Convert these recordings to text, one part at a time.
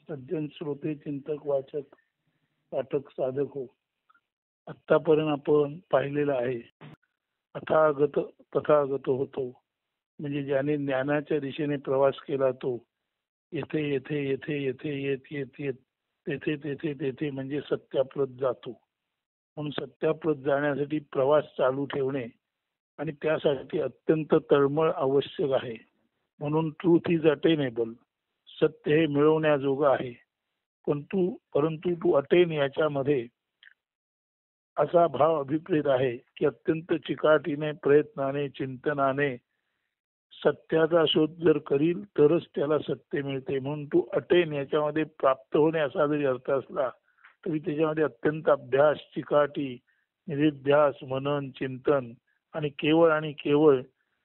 सज्जन श्रोते चिंतक वाचक पाठक साधक हो. आतापर्यंत आपण पाहिलेलं आहे अथागत तथागत होतो, म्हणजे ज्याने ज्ञानाच्या दिशेने प्रवास केला तो येथे येथे येथे येथे येत येत येत तेथे तेथे तेथे म्हणजे सत्याप्रत जातो. म्हणून सत्याप्रत जाण्यासाठी प्रवास चालू ठेवणे आणि त्यासाठी अत्यंत तळमळ आवश्यक आहे. म्हणून ट्रूथ इज अटेनेबल, सत्य हे मिळवण्याजोगं आहे. परंतु तू अटेन याच्यामध्ये असा भाव अभिप्रेत आहे की अत्यंत चिकाटीने प्रयत्नाने चिंतनाने सत्याचा शोध जर करील तरच त्याला सत्य मिळते. म्हणून तू अटेन याच्यामध्ये प्राप्त होणे असा जरी अर्थ असला तरी त्याच्यामध्ये अत्यंत अभ्यास चिकाटी निधिध्यास मनन चिंतन आणि केवळ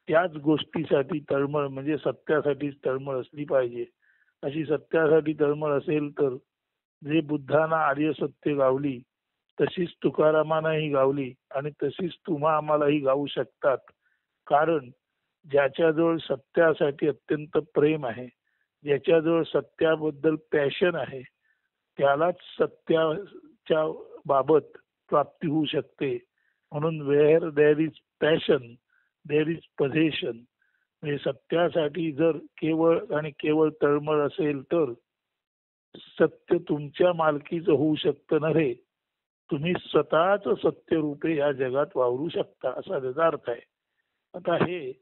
त्याच गोष्टीसाठी तळमळ म्हणजे सत्यासाठीच तळमळ असली पाहिजे. अशी सत्यासाठी तळमळ असेल तर जे बुद्धांना आर्य सत्य गावली तशीच तुकारामांनाही गावली आणि तशीच तुम्हा आम्हालाही गावू शकतात. कारण ज्याच्याजवळ सत्यासाठी अत्यंत प्रेम आहे, ज्याच्याजवळ सत्याबद्दल पॅशन आहे, त्यालाच सत्याच्या बाबत प्राप्ती होऊ शकते. म्हणून where there is passion there is possession. म्हणजे सत्यासाठी जर केवळ आणि केवळ तळमळ असेल तर सत्य तुमच्या मालकीचं होऊ शकतं नव्हे, तुम्ही स्वतःच सत्य रूपे या जगात वावरू शकता असा त्याचा अर्थ आहे. आता हे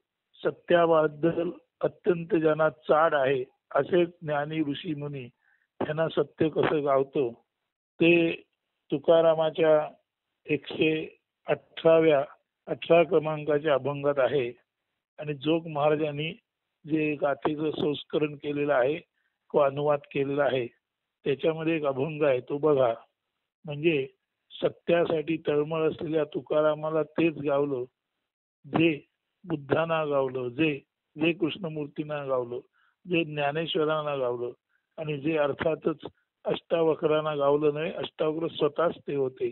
सत्याबद्दल अत्यंत ज्यांना चाड आहे असे ज्ञानी ऋषी मुनी त्यांना सत्य कसं गावतं ते तुकारामाच्या 118 क्रमांकाच्या अभंगात आहे. आणि जोग महाराजांनी जे गाथेचं संस्करण केलेलं आहे किंवा अनुवाद केलेला आहे त्याच्यामध्ये एक अभंग आहे तो बघा. म्हणजे सत्यासाठी तळमळ असलेल्या तुकारामाला तेच गावलं जे बुद्धांना गावलं, जे कृष्णमूर्तींना गावलं, जे ज्ञानेश्वरांना गावलं आणि जे अर्थातच अष्टावक्रांना गावलं नाही. अष्टावक्र स्वतःच ते होते.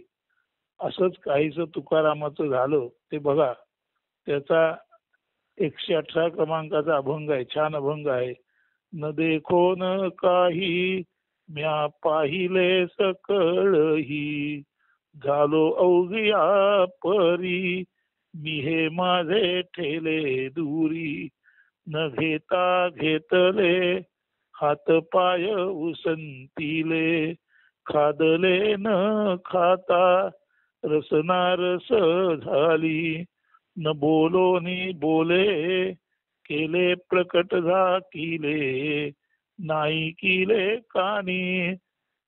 असंच काहीच तुकारामाचं झालं ते बघा. त्याचा 118 क्रमांकाचा अभंग आहे, छान अभंग आहे. न देखो न काही म्या पाहिले सकळही, झालो अवघिया परी मी हे माझे ठेले दुरी. न घेता घेतले हात पाय उसंतिले, खादले न खाता रसनारस झाली. न बोलोनी बोले केले प्रकट झाकिले, नाही किले कानी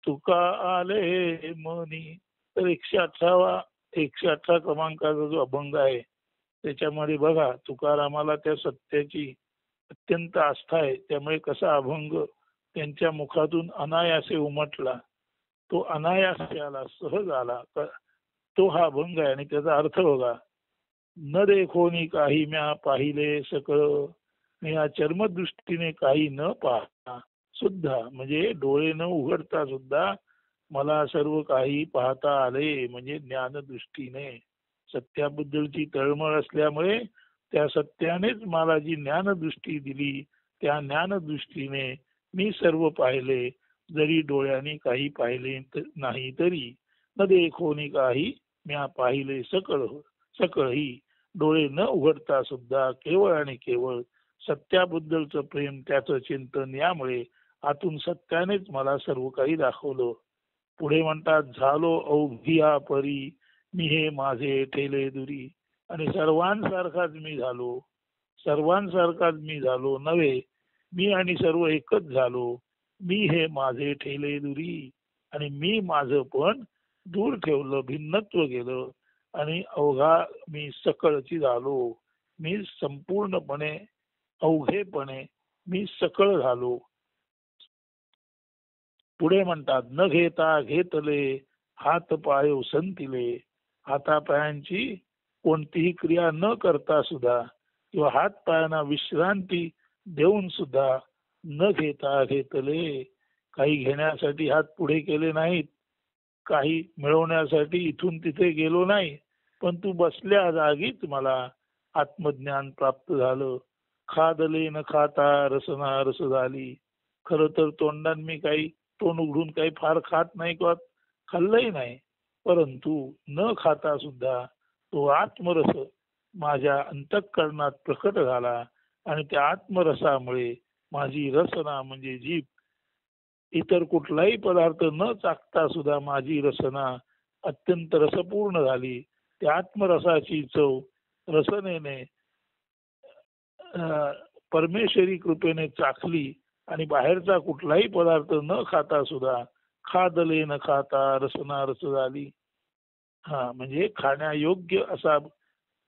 तुका आले मनी. तर 118 क्रमांकाचा जो अभंग आहे त्याच्यामध्ये बघा तुकारामाला त्या सत्याची अत्यंत आस्था आहे. त्यामुळे कसा अभंग त्यांच्या मुखातून अनायासे उमटला, तो अनायासे आला, सहज आला, तो हा अभंग आहे. आणि त्याचा अर्थ बघा. न देखोनी काही म्या पाहिले सकळ, मी या चर्मदृष्टीने काही न पाहता सुद्धा म्हणजे डोळे न उघडता सुद्धा मला सर्व काही पाहता आले. म्हणजे ज्ञानदृष्टीने सत्याबद्दलची तळमळ असल्यामुळे त्या सत्यानेच मला जी ज्ञानदृष्टी दिली त्या ज्ञानदृष्टीने मी सर्व पाहिले, जरी डोळ्यांनी काही पाहिले नाही तरी. न देखोनी काही म्या पाहिले सकळही, डोळे न उघडता सुद्धा केवळ आणि केवळ सत्याबद्दलचं प्रेम त्याचं चिंतन यामुळे आतून सत्यानेच मला सर्व काही दाखवलं. पुढे म्हणतात झालो अवघिया परी मी हे माझे ठेले दुरी. आणि सर्वांसारखाच मी झालो नव्हे, मी आणि सर्व एकच झालो. मी हे माझे ठेले दुरी. आणि मी माझं पण दूर ठेवलं, भिन्नत्व केलं आणि अवघा मी सकळची झालो. मी संपूर्णपणे अवघेपणे मी सकळ झालो. पुढे म्हणतात न घेता घेतले हात पाय उसंतिले. हातापायांची कोणतीही क्रिया न करता सुद्धा किंवा हात पायांना विश्रांती देऊन सुद्धा न घेता घेतले. काही घेण्यासाठी हात पुढे केले नाहीत, काही मिळवण्यासाठी इथून तिथे गेलो नाही, पण तू बसल्या जागीच मला आत्मज्ञान प्राप्त झालं. खादले न खाता रसना रस झाली. खरं तर तोंडान मी काही तोंड उघडून काही फार खात नाही किंवा खाल्लंही नाही, परंतु न खाता सुद्धा तो आत्मरस माझ्या अंतःकरणात प्रकट झाला आणि त्या आत्मरसामुळे माझी रसना म्हणजे जीभ इतर कुठलाही पदार्थ न चाकता सुद्धा माझी रसना अत्यंत रसपूर्ण झाली. त्या आत्मरसाची चव रसनेने परमेश्वरी कृपेने चाखली आणि बाहेरचा कुठलाही पदार्थ न खाता सुद्धा खादले न खाता रसना रस झाली. म्हणजे खाण्यायोग्य असा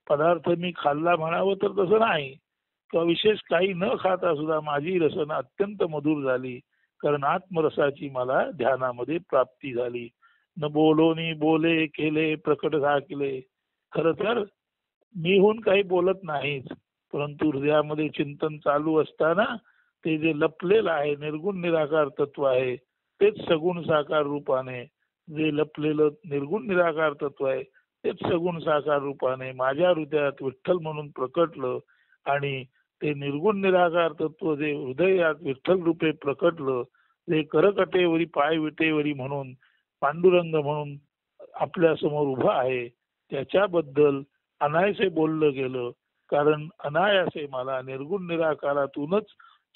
पदार्थ मी खाल्ला म्हणावं तर तसं नाही, किंवा विशेष काही न खाता सुद्धा माझी रसना अत्यंत मधुर झाली, कारण आत्मरसाची मला ध्यानामध्ये प्राप्ती झाली. न बोलोनी बोले केले प्रकट झाकले. खर तर मीहून काही बोलत नाहीच, परंतु हृदयामध्ये चिंतन चालू असताना ते जे लपलेलं आहे निर्गुण निराकार तत्व आहे तेच सगुण साकार रूपाने, जे लपलेलं निर्गुण निराकार तत्व आहे तेच सगुण साकार रूपाने माझ्या हृदयात विठ्ठल म्हणून प्रकटलं. आणि ते निर्गुण निराकार तत्व जे हृदयात विठ्ठल रूपे प्रकटलं, जे करकटेवरी पाय विटेवरी म्हणून पांडुरंग म्हणून आपल्या समोर उभा आहे, त्याच्याबद्दल अनायसे बोललं गेलं. कारण अनायासे मला निर्गुण निराकारातूनच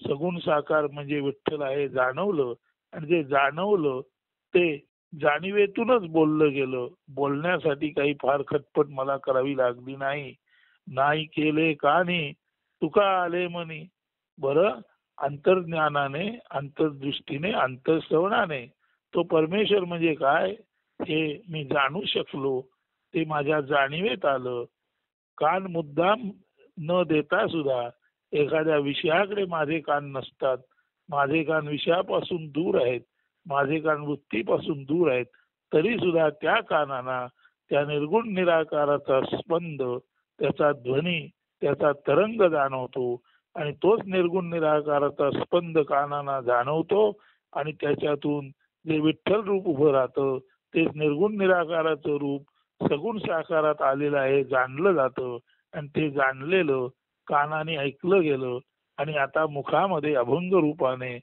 सगुण साकार म्हणजे विठ्ठल आहे जाणवलं, आणि जे जाणवलं ते जाणीवेतूनच बोललं गेलं. बोलण्यासाठी काही फार खटपट मला करावी लागली नाही. नाही केले कानी तुका आले मनी. बरं, अंतर्ज्ञानाने, अंतर्दृष्टीने, अंतर्श्रवणाने तो परमेश्वर म्हणजे काय हे मी जाणू शकलो. ते माझ्या जाणीवेत आलं. कान मुद्दाम न देता सुद्धा एखाद्या विषयाकडे माझे कान नसतात. माझे कान विषयापासून दूर आहेत, माझे कान वृत्तीपासून दूर आहेत, तरी सुद्धा त्या कानाला त्या निर्गुण निराकाराचा स्पंद, त्याचा ध्वनी, त्याचा तरंग जाणवतो. आणि तोच निर्गुण निराकाराचा स्पंद कानाला जाणवतो आणि त्याच्यातून जे विठ्ठल रूप उभं राहतं तेच निर्गुण निराकाराचं रूप सगुण साकारात आलेलं आहे जाणलं जातं. आणि ते जाणलेलं कानाने ऐकलं गेलं आणि आता मुखामध्ये अभंग रूपाने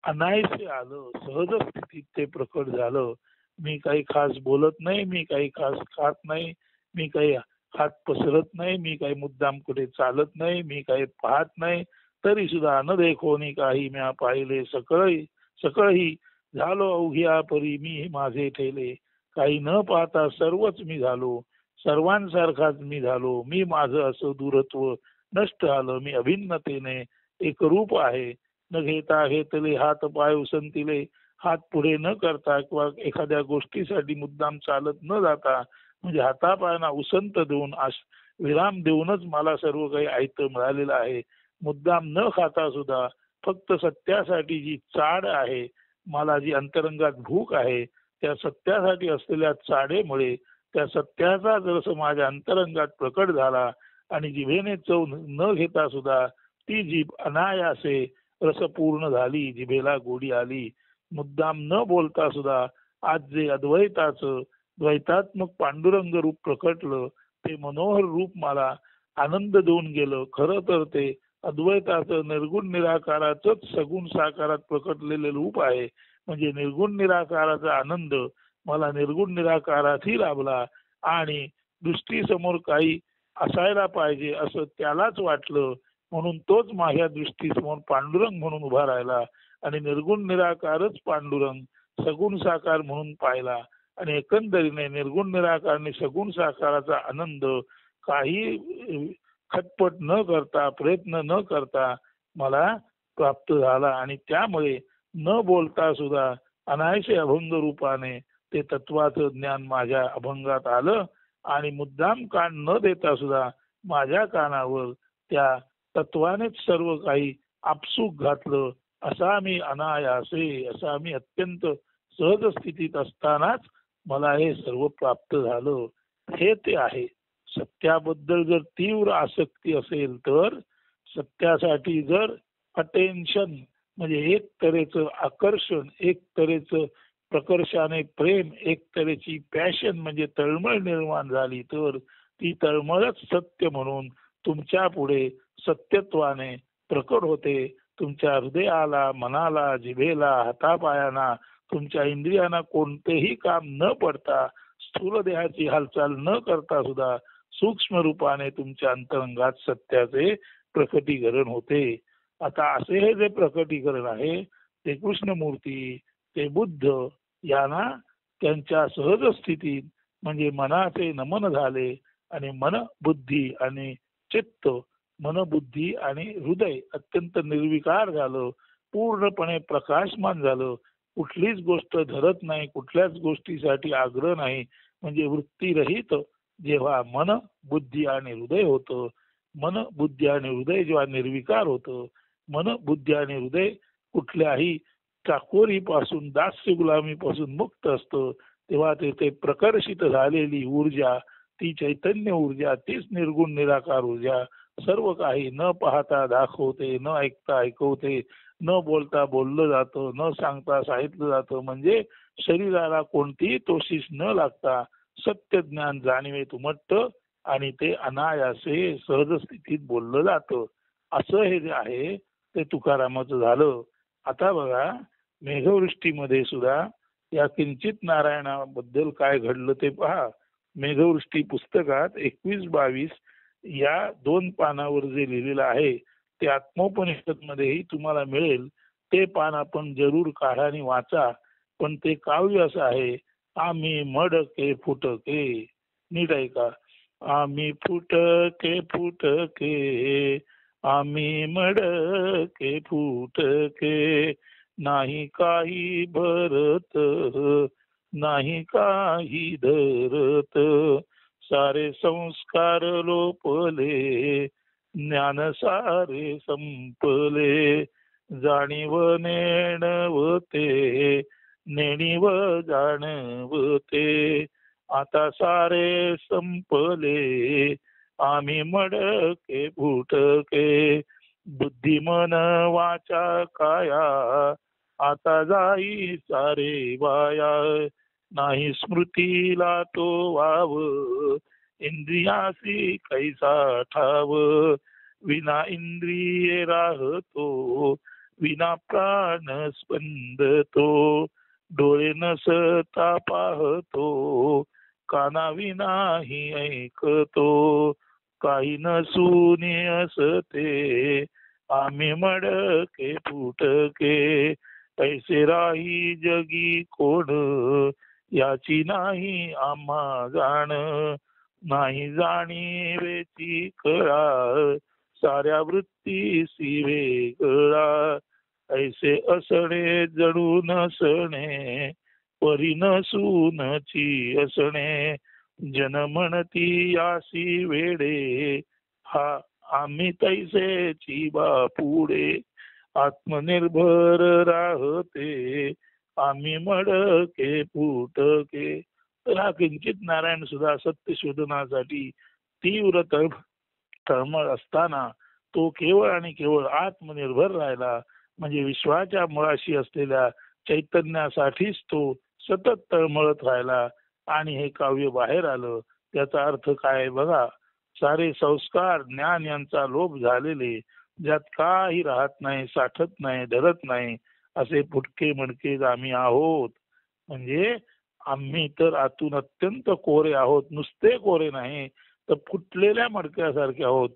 अनायसे आलं, सहज स्थितीत ते प्रकट झालं. मी काही खास बोलत नाही, मी काही खास खात नाही, मी काही हात पसरत नाही, मी काही मुद्दाम कुठे चालत नाही, मी काही पाहत नाही, तरी सुद्धा न देखोनी काही म्या पाहिले सकळही झालो अवघ्या परी मी माझे ठेले. काही न पाहता सर्वच मी झालो, सर्वांसारखाच मी झालो. मी माझं असं दूरत्व नष्ट झालं. मी अभिन्नतेने एक रूप आहे. न घेता घेतले हात पाय उसंतिले. हात पुढे न करता किंवा एखाद्या गोष्टीसाठी मुद्दाम चालत न जाता, म्हणजे हातापायांना उसंत देऊन विराम देऊनच मला सर्व काही आयतं मिळालेलं आहे. मुद्दाम न खाता सुद्धा फक्त सत्यासाठी जी चाड आहे, मला जी अंतरंगात भूक आहे, त्या सत्यासाठी असलेल्या चाडेमुळे त्या सत्याचा जसं माझ्या अंतरंगात प्रकट झाला आणि जिभेने चव न घेता सुद्धा ती जीभ अनायासे रसपूर्ण झाली, जिभेला गोडी आली. मुद्दाम न बोलता सुद्धा आज जे अद्वैताचं द्वैतात्मक पांडुरंग रूप प्रकटलं, ते मनोहर रूप मला आनंद देऊन गेलं. खरं तर ते अद्वैताचं निर्गुण निराकाराचंच सगुण साकारात प्रकटलेलं रूप आहे. म्हणजे निर्गुण निराकाराचा आनंद मला निर्गुण निराकारातही लाभला आणि दृष्टीसमोर काही असायला पाहिजे असं त्यालाच वाटलं, म्हणून तोच माझ्या दृष्टीसमोर पांडुरंग म्हणून उभा राहिला आणि निर्गुण निराकारच पांडुरंग सगुण साकार म्हणून पाहिला. आणि एकंदरीने निर्गुण निराकारने सगुण साकाराचा आनंद काही खटपट न करता, प्रयत्न न करता मला प्राप्त झाला. आणि त्यामुळे न बोलता सुद्धा अनायसे अभंग रूपाने ते तत्वाचं ज्ञान माझ्या अभंगात आलं. आणि मुद्दाम कान न देता सुद्धा माझ्या कानावर त्या तत्वानेच सर्व काही आपसूक घातलं. असा मी अनायासे, असा मी अत्यंत सहज स्थितीत असतानाच मला हे सर्व प्राप्त झालं. हे ते आहे. सत्याबद्दल जर तीव्र आसक्ती असेल तर, सत्यासाठी जर अटेन्शन म्हणजे एक तऱ्हेचं आकर्षण, एक तऱ्हेचं प्रकर्षाने प्रेम, एक तऱ्हेची पॅशन म्हणजे तळमळ निर्माण झाली, तर ती तळमळच सत्य म्हणून तुमच्या पुढे सत्यत्वाने प्रकट होते. तुमच्या हृदयाला, मनाला, जिभेला, हातापायांना तुमच्या इंद्रियांना कोणतेही काम न पडता, स्थूल देहाची हालचाल न करता सुद्धा सूक्ष्म रूपाने तुमच्या अंतरंगात सत्याचे प्रकटीकरण होते. आता असे हे जे प्रकटीकरण आहे ते कृष्णमूर्ती, ते बुद्ध यांना त्यांच्या सहज स्थितीत म्हणजे मनाचे नमन झाले आणि मन बुद्धी आणि चित्त, मन बुद्धी आणि हृदय अत्यंत निर्विकार झालं, पूर्णपणे प्रकाशमान झालं. कुठलीच गोष्ट धरत नाही, कुठल्याच गोष्टीसाठी आग्रह नाही, म्हणजे वृत्तीरहित जेव्हा मन बुद्धी आणि हृदय होतं, मन बुद्धी आणि हृदय जेव्हा निर्विकार होतं, मन बुद्धी आणि हृदय कुठल्याही चाकोरीपासून दास्य गुलामीपासून मुक्त असतं, तेव्हा ते प्रकर्षित झालेली ऊर्जा, ती चैतन्य ऊर्जा, तीच निर्गुण निराकार ऊर्जा सर्व काही न पाहता दाखवते, न ऐकता ऐकवते, न बोलता बोललं जातं, न सांगता सांगितलं जातं. म्हणजे शरीराला कोणतीही तोशीस न लागता सत्य ज्ञान जाणीवे तुमट्ट आणि ते अनायासे सहज स्थितीत बोललं जातं. असं हे जे आहे ते तुकारामाचं झालं. आता बघा, मेघवृष्टीमध्ये सुद्धा या किंचित नारायणाबद्दल काय घडलं ते पहा. मेघवृष्टी पुस्तकात 21-22 या 2 पानावर जे लिहिलेलं आहे ते आत्मोपनिषद मध्येही तुम्हाला मिळेल. ते पान आपण जरूर काढा आणि वाचा. पण ते काव्य असं आहे, आम्ही मडके फुटके, नीट ऐका. आम्ही फुटके फुटके, आम्ही मडके फुटके, नाही काही भरत, नाही काही धरत, सारे संस्कार लोपले, ज्ञान सारे संपले, जाणीव नेणवते, नेणीव जाणवते, आता सारे संपले, आम्ही मडके फुटके, बुद्धी मन वाचा काया, आता जाई सारे वाया, नाही स्मृतीला तो वाव, इंद्रियासी कैसा ठाव, विना इंद्रिये राहतो, विना प्राण स्पंदतो, डोळे नसता पाहतो, काना विनाही ऐकतो, काही नसून असते, आम्ही मडके फुटके, ऐसे राही जगी कोण, याची नाही आम्हा जाण, नाही जाणीवेची कळा, साऱ्या वृत्तीसी वेगळा, ऐसे असणे जडू नसणे, परी नसूनची असणे, जन म्हणती यासी वेडे, हा आम्ही तैसेची बापुडे, आत्मनिर्भर राहते, आम्ही मडके फुटके. तर हा किंचित नारायण सुद्धा सत्य शोधनासाठी तीव्र तळमळ असताना तो केवळ आणि केवळ आत्मनिर्भर राहिला. म्हणजे विश्वाच्या मुळाशी असलेल्या चैतन्यासाठीच तो सतत तळमळत राहिला आणि हे काव्य बाहेर आलं. त्याचा अर्थ काय बघा, सारे संस्कार ज्ञान यांचा लोप झालेले, ज्यात काही राहत नाही, साठत नाही, धरत नाही, असे फुटके मडके आम्ही आहोत. म्हणजे आम्ही तर आतून अत्यंत कोरे आहोत, नुसते कोरे नाही तर फुटलेल्या मडक्यासारखे आहोत.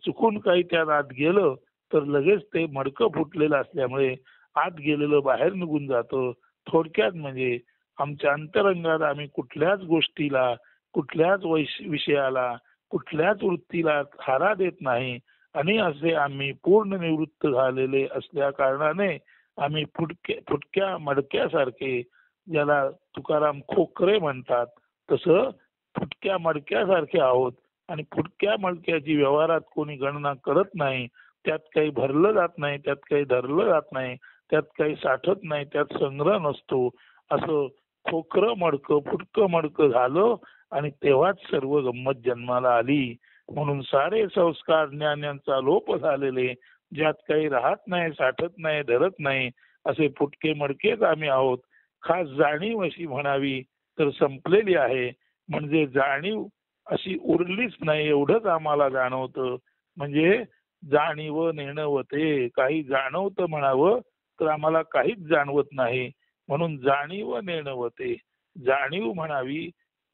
चुकून काही त्यात आत गेलं तर लगेच ते मडकं फुटलेलं असल्यामुळे आत गेलेलं बाहेर निघून जातं. थोडक्यात म्हणजे आमच्या अंतरंगात आम्ही कुठल्याच गोष्टीला, कुठल्याच विषयाला, कुठल्याच वृत्तीला थारा देत नाही आणि असे आम्ही पूर्ण निवृत्त झालेले असल्या कारणाने आम्ही फुटक्या मडक्यासारखे, ज्याला तुकाराम खोकरे म्हणतात, तसं फुटक्या मडक्यासारखे आहोत. आणि फुटक्या मडक्याची व्यवहारात कोणी गणना करत नाही. त्यात काही भरलं जात नाही, त्यात काही धरलं जात नाही, त्यात काही साठत नाही, त्यात संग्रह नसतो. असं खोकरं मडकं, फुटकं मडकं झालं आणि तेव्हाच सर्व गंमत जन्माला आली. म्हणून सारे संस्कार ज्ञान यांचा लोप झालेले, ज्यात काही राहत नाही, साठत नाही, धरत नाही, असे फुटके मडकेच आम्ही आहोत. खास जाणीव अशी म्हणावी तर संपलेली आहे. म्हणजे जाणीव अशी उरलीच नाही, एवढंच आम्हाला जाणवतं. म्हणजे जाणीव नेणवते, काही जाणवतं म्हणावं तर आम्हाला काहीच जाणवत नाही. म्हणून जाणीव नेणवते. जाणीव म्हणावी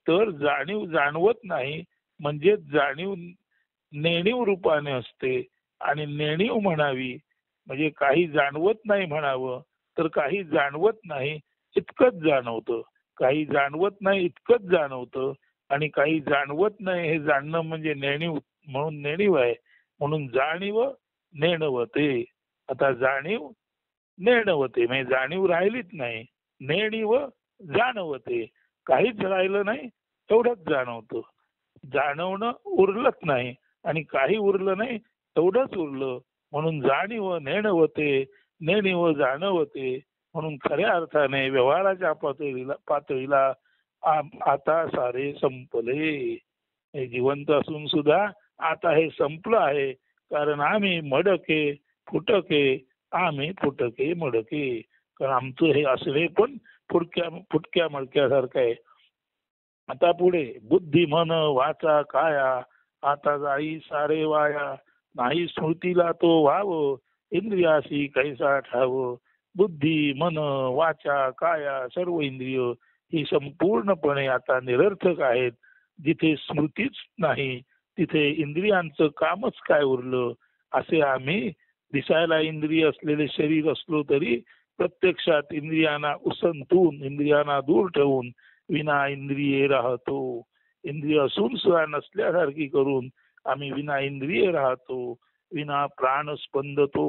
तर जाणीव जाणवत नाही म्हणजे जाणीव नेणीव रूपाने असते. आणि नेणीव म्हणावी म्हणजे काही जाणवत नाही म्हणावं तर काही जाणवत नाही इतकंच जाणवतं. काही जाणवत नाही इतकंच जाणवतं आणि काही जाणवत नाही हे जाणणं म्हणजे नेणीव म्हणून नेणीव आहे. म्हणून जाणीव नेणवते. आता जाणीव नेणवते म्हणजे जाणीव राहिलीच नाही. नेणीव जाणवते. काहीच राहिलं नाही एवढंच जाणवतं. जाणवणं उरलंच नाही आणि काही उरलं नाही तेवढंच उरलं. म्हणून जाणीव नेणवते. नेणीव जाणवते. म्हणून खऱ्या अर्थाने व्यवहाराच्या पातळीला आता सारे संपले. हे जिवंत असून सुद्धा आता हे संपलं आहे. कारण आम्ही मडके फुटके आम्ही फुटके मडके. कारण आमचं हे असले पण फुटक्या मडक्यासारखं आहे. आता पुढे बुद्धी मन वाचा काया आता जाई सारे वाया. नाही स्मृतीला तो व्हावं इंद्रियाशी कैसा ठाव. बुद्धी मन वाचा काया सर्व इंद्रिय ही संपूर्णपणे आता निरर्थक आहेत. जिथे स्मृतीच नाही तिथे इंद्रियांचं कामच काय उरलं. असे आम्ही दिसायला इंद्रिय असलेले शरीर असलो तरी प्रत्यक्षात इंद्रियांना उसंतून इंद्रियांना दूर ठेवून विना इंद्रिये राहतो. इंद्रिय असून सुद्धा नसल्यासारखी करून आम्ही विना इंद्रिय राहतो. विना प्राण स्पंदतो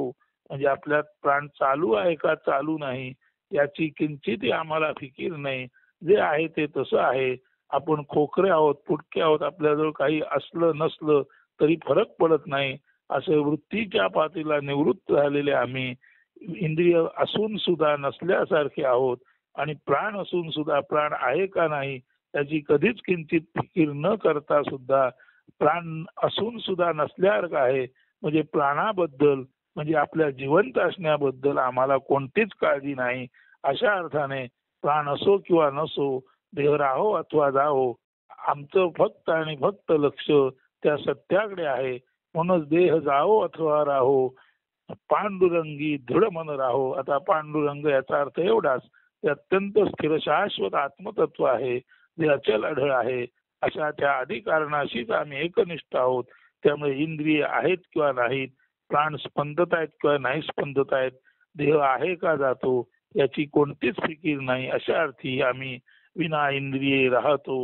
म्हणजे आपल्यात प्राण चालू आहे का चालू नाही याची किंचित आम्हाला फिकीर नाही. जे आहे ते तसं आहे. आपण खोकरे आहोत फुटके आहोत आपल्याजवळ काही असलं नसलं तरी फरक पडत नाही. असं वृत्तीच्या पातळीला निवृत्त झालेले आम्ही इंद्रिय असून सुद्धा नसल्यासारखे आहोत. आणि प्राण असून सुद्धा प्राण आहे का नाही त्याची कधीच किंचित फिकीर न करता सुद्धा प्राण असून सुद्धा नसल्यासारखं आहे. म्हणजे प्राणाबद्दल म्हणजे आपल्या जिवंत असण्याबद्दल आम्हाला कोणतीच काळजी नाही. अशा अर्थाने प्राण असो किंवा नसो देह राहो अथवा जाओ आमचं फक्त आणि फक्त लक्ष त्या सत्याकडे आहे. म्हणूनच देह जाओ अथवा राहो पांडुरंगी दृढ मन राहो. आता पांडुरंग याचा अर्थ एवढाच ते अत्यंत स्थिर शाश्वत आत्मतत्व आहे जे अचल अढळ आहे. अशा त्या अधिकारणाशीच आम्ही एकनिष्ठ आहोत. त्यामुळे इंद्रिय आहेत किंवा नाहीत प्राण स्पंदत आहेत किंवा नाही स्पंदत आहेत देह आहे का जातो याची कोणतीच फिकीर नाही. अशा अर्थी आम्ही विना इंद्रिये राहतो.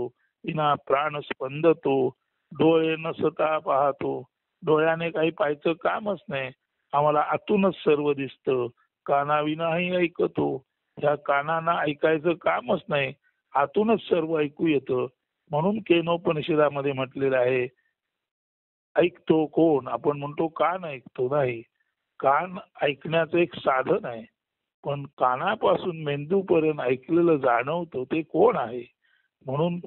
विना प्राण स्पंदतो. डोळे नसता पाहतो. डोळ्याने काही पाहायचं कामच नाही. आम्हाला आतूनच सर्व दिसतं. कानाविनाही ऐकतो. ह्या कानांना ऐकायचं कामच नाही. आतूनच सर्व ऐकू येतं. म्हणून केनोपनिषदामध्ये म्हटलेलं आहे ऐकतो कोण. आपण म्हणतो कान ऐकतो नाही. कान ऐकण्याचं एक साधन आहे. पण कानापासून मेंदूपर्यंत ऐकलेलं जाणवतं ते कोण आहे. म्हणून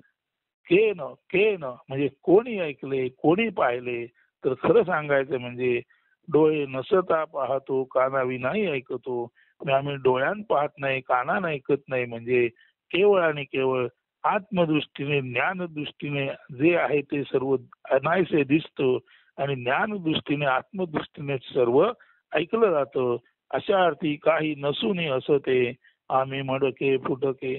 केन केन म्हणजे कोणी ऐकले कोणी पाहिले तर खरं सांगायचं म्हणजे डोळे नसता पाहतो कानाविनाही ऐकतो. आम्ही डोळ्यान पाहत नाही कानानं ऐकत नाही म्हणजे केवळ आणि केवळ आत्मदृष्टीने ज्ञानदृष्टीने जे आहे ते सर्व अनायसे दिसतं आणि ज्ञानदृष्टीने आत्मदृष्टीने सर्व ऐकलं जातं. अशा अर्थी काही नसूनही असं ते आम्ही मडके फुटके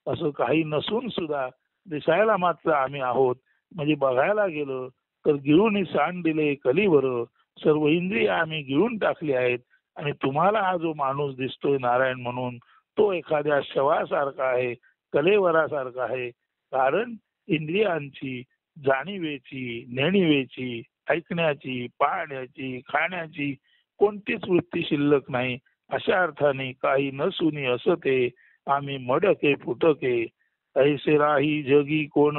असं काही नसून सुद्धा दिसायला मात्र आम्ही आहोत. म्हणजे बघायला गेलं तर गिळून सांड दिले कलीवर. सर्व इंद्रिय आम्ही गिळून टाकली आहेत. आणि तुम्हाला हा जो माणूस दिसतोय नारायण म्हणून तो एखाद्या शवासारखा आहे कलेवरासारखा आहे. कारण इंद्रियांची जाणीवेची नेणीवेची ऐकण्याची पाहण्याची खाण्याची कोणतीच वृत्ती शिल्लक नाही. अशा अर्थाने काही नसुनी असं ते आम्ही मडके फुटके ऐसे राही जगी कोण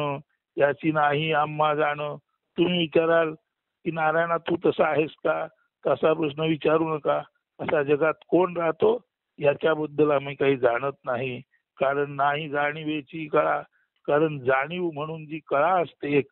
याची नाही आम्हा जाणं. तुम्ही विचाराल की नारायणा तू तसा आहेस का तसा प्रश्न विचारू नका. असा जगात कोण राहतो याच्याबद्दल आम्ही काही जाणत नाही. कारण नाही जाणीवेची कळा. कारण जाणीव म्हणून जी कळा असते एक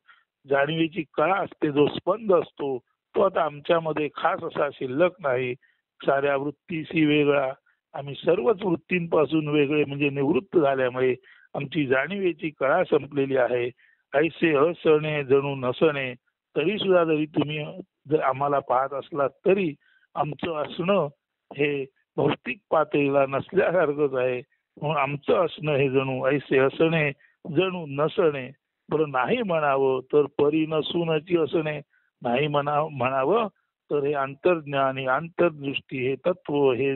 जाणीवेची कळा असते जो स्पंद असतो तो आता आमच्यामध्ये खास असा शिल्लक नाही. साऱ्या वृत्तीशी वेगळा आम्ही सर्वच वृत्तींपासून वेगळे म्हणजे निवृत्त झाल्यामुळे आमची जाणीवेची कळा संपलेली आहे. ऐसे असणे जणू नसणे. तरी सुद्धा जरी तुम्ही जर आम्हाला पाहत असलात तरी आमचं असणं हे भौतिक पातळीला नसल्यासारखंच आहे. म्हणून आमचं असणं हे जणू ऐसे असणे जणू नसणे. बरं नाही म्हणावं तर परी नसूनची असणे. नाही म्हणावं तर हे अंतर्ज्ञान, हे अंतर्दृष्टी, हे तत्व, हे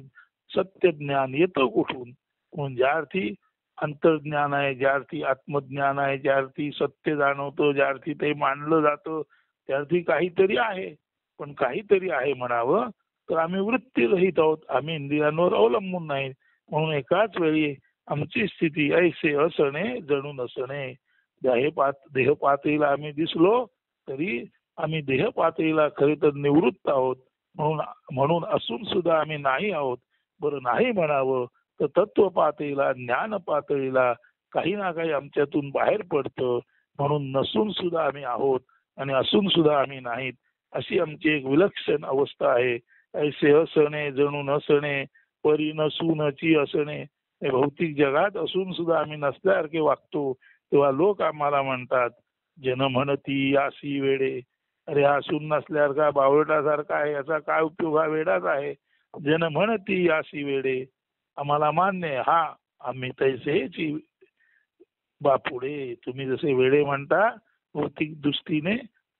सत्य ज्ञान येतं कुठून? म्हणून ज्या अर्थी अंतर्ज्ञान आहे, ज्या अर्थी आत्मज्ञान आहे, ज्या अर्थी सत्य जाणवतं, ज्या अर्थी ते मानलं जातं, त्या अर्थी काहीतरी आहे. पण काहीतरी आहे म्हणावं तर आम्ही वृत्तीरहित आहोत, आम्ही इंद्रियांवर अवलंबून नाही. म्हणून एकाच वेळी आमची स्थिती ऐसे असणे जणू नसणे. देह पातळीला आम्ही दिसलो तरी आम्ही देह पातळीला खरे तर निवृत्त आहोत. म्हणून म्हणून असून सुद्धा आम्ही नाही आहोत. बरं नाही म्हणावं तर तत्व पातळीला, ज्ञान पातळीला काही ना काही आमच्यातून बाहेर पडतं. म्हणून नसून सुद्धा आम्ही आहोत आणि असून सुद्धा आम्ही नाहीत, अशी आमची एक विलक्षण अवस्था आहे. ऐसे असणे जणू नसणे, परी नसूनची असणे. हे भौतिक जगात असून सुद्धा आम्ही नसल्यासारखे वागतो, तेव्हा लोक आम्हाला म्हणतात जन म्हणती यासी वेडे. अरे हा असून नसल्यासारखा बावळटासारखा आहे, याचा काय उपयोग, हा वेडाच आहे. जन म्हणती यासी वेडे. आम्हाला मान्य आहे, हा आम्ही तैसेच बापुडे. तुम्ही जसे वेडे म्हणता भौतिक दृष्टीने,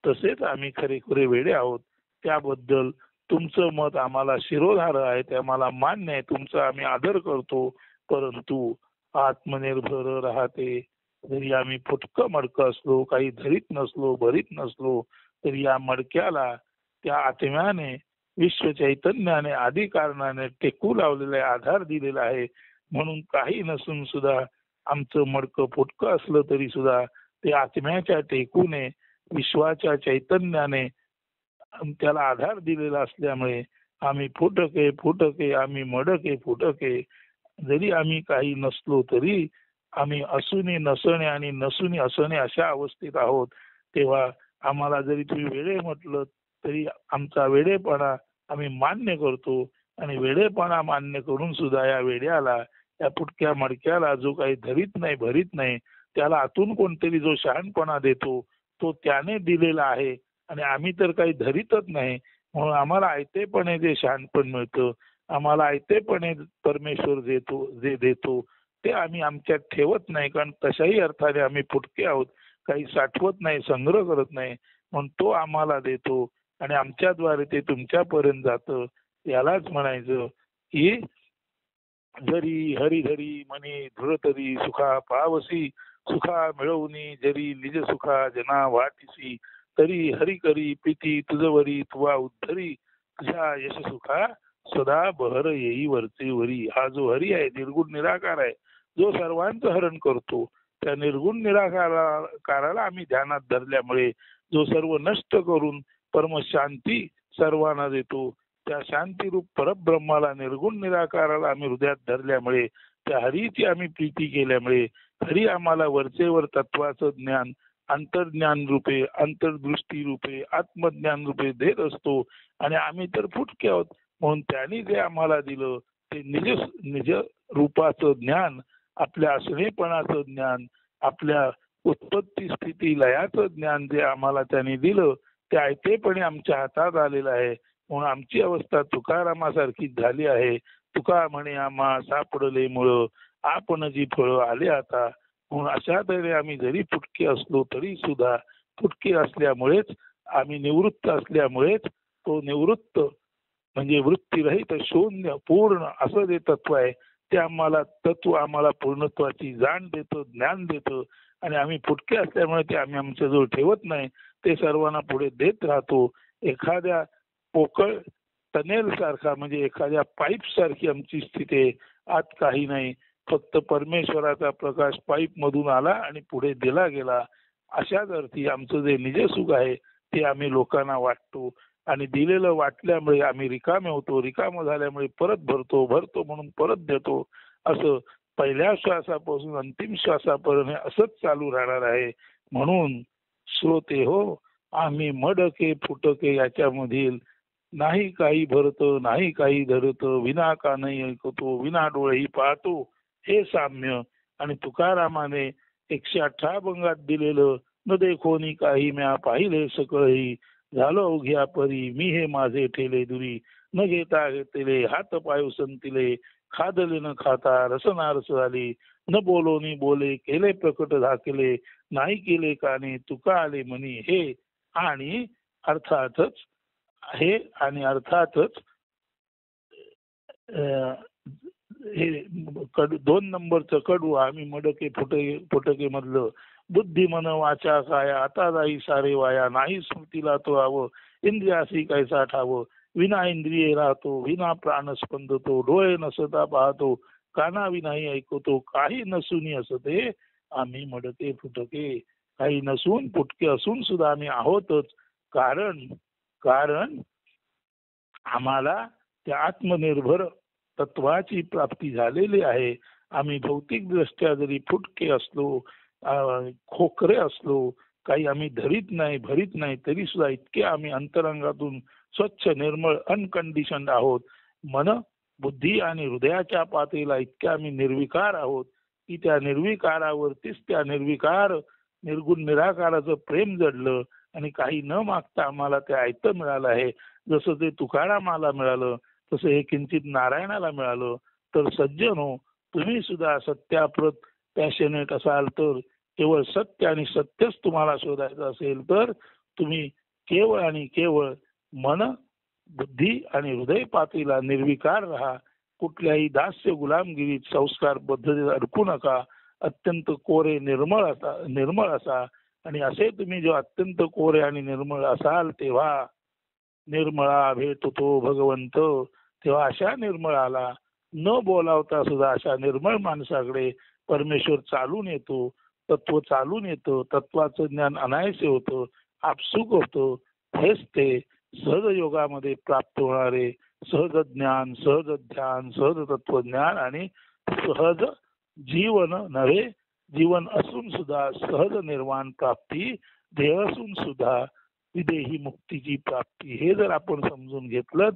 तसेच आम्ही खरेखुरे वेडे आहोत. त्याबद्दल तुमचं मत आम्हाला शिरोधार आहे, ते आम्हाला मान्य आहे, तुमचा आम्ही आदर करतो. परंतु आत्मनिर्भर राहते. जरी आम्ही फुटकं मडकं असलो, काही धरीत नसलो, भरीत नसलो, तरी या मडक्याला त्या आत्म्याने, विश्व चैतन्याने, आदी कारणाने टेकू लावलेला आहे, आधार दिलेला आहे. म्हणून काही नसून सुद्धा आमचं मडकं फुटकं असलं तरी सुद्धा ते आत्म्याच्या टेकूने, विश्वाच्या चैतन्याने त्याला आधार दिलेला असल्यामुळे आम्ही फुटके फुटके, आम्ही मडके फुटके. जरी आम्ही काही नसलो तरी आम्ही असूनी नसणे आणि नसूनी असणे अशा अवस्थेत आहोत. तेव्हा आम्हाला जरी तुम्ही वेडे म्हटलं तरी आमचा वेडेपणा आम्ही मान्य करतो. आणि वेडेपणा मान्य करून सुद्धा या वेड्याला, या फुटक्या मडक्याला जो काही धरीत नाही, भरीत नाही, त्याला आतून कोणतरी जो शहाणपणा देतो, तो त्याने दिलेला आहे. आणि आम्ही तर काही धरीतच नाही. म्हणून आम्हाला आयतेपणे जे शहाणपण मिळतं, आम्हाला आयतेपणे परमेश्वर जे देतो, ते आम्ही आमच्यात ठेवत नाही. कारण तशाही अर्थाने आम्ही फुटके आहोत, काही साठवत नाही, संग्रह करत नाही. म्हणून तो आम्हाला देतो आणि आमच्याद्वारे ते तुमच्यापर्यंत जातं. यालाच म्हणायचं की जरी हरिधरी मनी धुरतरी सुखा पावसी. सुखा मिळवणी जरी निज सुखा जना वाटिसी. तरी हरी करी प्रीती तुझवरी तुवा उद्धरी. तुझ्या यश सुखा सदा बहर येई वरचे वरी. हा जो हरी आहे, निर्गुण निराकार आहे, जो सर्वांचं हरण करतो, त्या निर्गुण निराकाराला आम्ही ध्यानात धरल्यामुळे जो सर्व नष्ट करून परमशांती सर्वांना देतो, त्या शांतीरूप परब्रह्माला, निर्गुण निराकाराला आम्ही हृदयात धरल्यामुळे, त्या हरीची आम्ही प्रीती केल्यामुळे, हरी आम्हाला वरचेवर तत्वाचं ज्ञान अंतर्ज्ञान रूपे, अंतर्दृष्टी रूपे, आत्मज्ञान रूपे देत असतो. आणि आम्ही तर फुटके आहोत. म्हणून त्यांनी जे आम्हाला दिलं ते निज निज रूपाचं ज्ञान, आपल्या असणेपणाचं ज्ञान, आपल्या उत्पत्ती स्थिती लयाचं ज्ञान जे आम्हाला त्यांनी दिलं, ते आयतेपणे आमच्या हातात आलेलं आहे. म्हणून आमची अवस्था तुकारामासारखीच झाली आहे. तुका म्हणे आम्हा सापडले मुळ, आपण जी फळं आले आता. म्हणून अशा तऱ्हे आम्ही जरी फुटके असलो तरी सुद्धा, फुटके असल्यामुळेच, आम्ही निवृत्त असल्यामुळेच, तो निवृत्त म्हणजे वृत्तीरहित शून्य पूर्ण असं जे तत्व आहे, ते आम्हाला तत्व आम्हाला पूर्णत्वाची जाण देतं, ज्ञान देतं. आणि आम्ही फुटके असल्यामुळे ते आम्ही आमच्याजवळ ठेवत नाही, ते सर्वांना पुढे देत राहतो. एखाद्या पोकळ टनेल सारखा, म्हणजे एखाद्या पाईप सारखी आमची स्थिती आहे. आत काही नाही, फक्त परमेश्वराचा प्रकाश पाईप मधून आला आणि पुढे दिला गेला. अशाच अर्थी आमचं जे निजसुख आहे ते आम्ही लोकांना वाटतो. आणि दिलेलं वाटल्यामुळे आम्ही रिकामे होतो, रिकाम झाल्यामुळे परत भरतो, भरतो म्हणून परत देतो. असं पहिल्या श्वासापासून अंतिम श्वासापर्यंत असंच चालू राहणार आहे. म्हणून श्रोते हो, आम्ही मडके फुटके याच्यामधील नाही काही भरत, नाही काही धरत, विना कानही ऐकतो, विना डोळेही पाहतो, हे साम्य. आणि तुकारामाने 118 अभंगात दिलेलं न देखोनी काही म्या पाहिले सकळही, झालो अवघ्या परी मी हे माझे ठेले दुरी, न घेता घेतले हात पाय संतिले, खादले न खाता रसना रस झाली, न बोलोनी बोले केले प्रकट झाकेले, नाही केले काने तुका आले मनी. हे आणि अर्थातच हे आणि अर्थातच हे 2 नंबरचं कडू आम्ही मडके फुटके मधलं. बुद्धी मन वाचा काया आता जाई सारे वाया, नाही स्मृतीला तो आव इंद्रियासी कैसा ठाव. विना इंद्रिये राहतो विना प्राण स्पंदतो, डोळे नसता पाहतो काना विनाही ऐकतो, काही नसून असते आम्ही मडके फुटके. काही नसून फुटके असून सुद्धा आम्ही आहोतच. कारण कारण आम्हाला त्या आत्मनिर्भर तत्वाची प्राप्ती झालेली आहे. आम्ही भौतिक दृष्ट्या जरी फुटके असलो, खोकरे असलो, काही आम्ही धरीत नाही भरीत नाही, तरी सुद्धा इतके आम्ही अंतरंगातून स्वच्छ निर्मळ अनकंडिशन्ड आहोत. मन बुद्धी आणि हृदयाच्या पातळीला इतके आम्ही निर्विकार आहोत की त्या निर्विकारावरतीच त्या निर्विकार निर्गुण निराकाराचं प्रेम जडलं आणि काही न मागता आम्हाला ते आयतं मिळालं आहे. जसं ते तुकारामाला मिळालं तसं हे किंचित नारायणाला मिळालं. तर सज्जनो, तुम्ही सुद्धा सत्याप्रत पॅशनेट असाल तर, केवळ सत्य आणि सत्यच तुम्हाला शोधायचं असेल तर तुम्ही केवळ आणि केवळ मन बुद्धी आणि हृदय पातळीला निर्विकार राहा. कुठल्याही दास्य गुलामगिरीत संस्कार पद्धतीत अडकू नका. अत्यंत कोरे निर्मळ असा आणि असे तुम्ही जो अत्यंत कोरे आणि निर्मळ असाल तेव्हा निर्मळा भेटतो भगवंत. तेव्हा अशा निर्मळाला न बोलावता सुद्धा अशा निर्मळ माणसाकडे परमेश्वर चालून येतो, तत्व चालून येतं, तत्वाचं ज्ञान अनायसे होतं, आपसुक होतं. हेच ते सहज योगामध्ये प्राप्त होणारे सहज ज्ञान, सहज ध्यान, सहज तत्वज्ञान आणि सहज जीवन नव्हे, जीवन असून सुद्धा सहज निर्वाण प्राप्ती, देह असून सुद्धा विदेही मुक्तीची प्राप्ती. हे जर आपण समजून घेतलं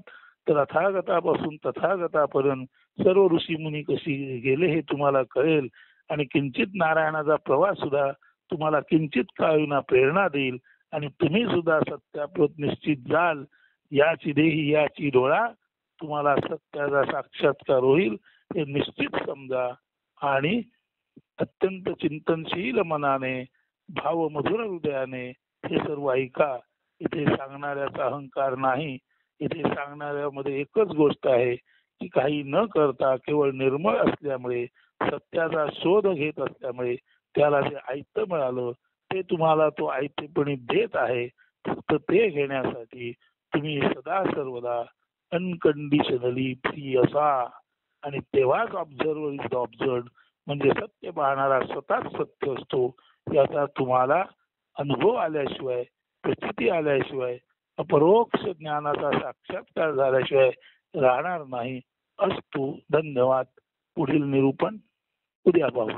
तर अथागतापासून तथागतापर्यंत सर्व ऋषीमुनी कशी गेले हे तुम्हाला कळेल आणि किंचित नारायणाचा प्रवास सुद्धा तुम्हाला किंचित काळीना प्रेरणा देईल आणि तुम्ही सुद्धा सत्याप्रत निश्चित जाल. याची देही याची डोळा, तुम्हाला सत्याचा साक्षात्कार होईल हे निश्चित समजा आणि अत्यंत चिंतनशील मनाने भावमधुर हृदयाने हे सर्व ऐका. इथे सांगणाऱ्याचा अहंकार नाही. इथे सांगणाऱ्यामध्ये एकच गोष्ट आहे की काही न करता केवळ निर्मळ असल्यामुळे, सत्याचा शोध घेत असल्यामुळे त्याला जे आयतं मिळालं ते तुम्हाला तो आयतेपणी देत आहे. फक्त ते घेण्यासाठी तुम्ही सदा सर्वदा अनकंडिशनली फ्री असा आणि तेव्हाच ऑब्झर्वर इज ऑब्झर्व्ड, म्हणजे सत्य पाहणारा स्वतःच सत्य असतो. याचा तुम्हाला अनुभव आल्याशिवाय, प्रचिती आल्याशिवाय, अपरोक्ष ज्ञानाचा साक्षात्कार झाल्याशिवाय राहणार नाही. अस्तु. धन्यवाद. पुढील निरूपण उद्या पाहू.